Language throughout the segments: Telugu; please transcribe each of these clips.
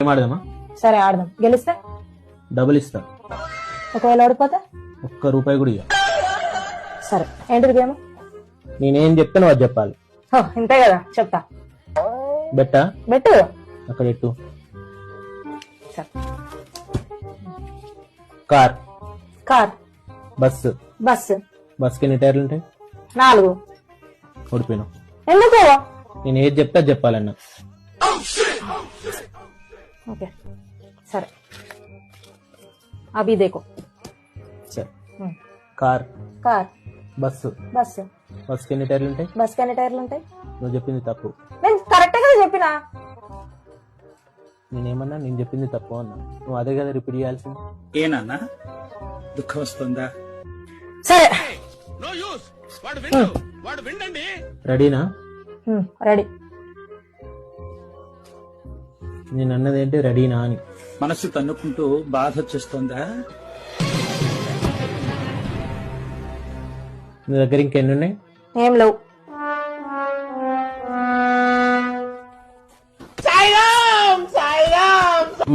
ఏం ఆడదామా? సరే ఆడదాం. గెలిస్తే డబుల్ ఇస్తా. ఒకవేళ ఓడిపోతే ₹1 కూడా ఇయ్య. సరే ఏంటిది గేమ్? నేనేం చెప్తాను అది చెప్పాలి. ఇంతే కదా, చెప్తా. బెట్టా బెట్టు. అక్కడ ఎట్టు. సరే. Car, car, bus. బస్సు. బస్కి ఎన్ని టైర్లు ఉంటాయి? 4. ఓడిపోయినావు. ఎందుకు? నేను ఏది చెప్తా అది చెప్పాలన్నా. ఓకే సరే. అభి దేకో. సరే. Car, car, bus. బస్సు. బస్కి ఎన్ని టైర్లు ఉంటాయి? బస్కి ఎన్ని టైర్లు ఉంటాయి? నువ్వు చెప్పింది తప్పు. నేను కరెక్ట్ గా చెప్పినా. నేనేమన్నా నేను చెప్పింది తప్పు అన్నా. నువ్వు అదే కదా రిపీట్ చేయాల్సింది. ఏనన్నా దుఃఖం వస్తుందా? సరే రెడీనా? రెడీ. నేను అన్నది ఏంటి రెడీనా అని. మనసు తన్నుకుంటూ బాధ వచ్చేస్తుందా? నీ దగ్గర ఇంకెన్ని ఉన్నాయి? ఏం లేవు.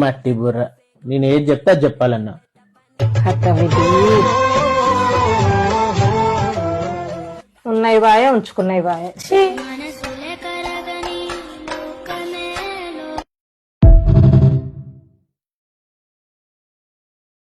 మట్టి బుర్ర. నేను ఏది చెప్తా అది చెప్పాలన్నా. ఉన్నాయి బాయే, ఉంచుకున్నాయి బాయే.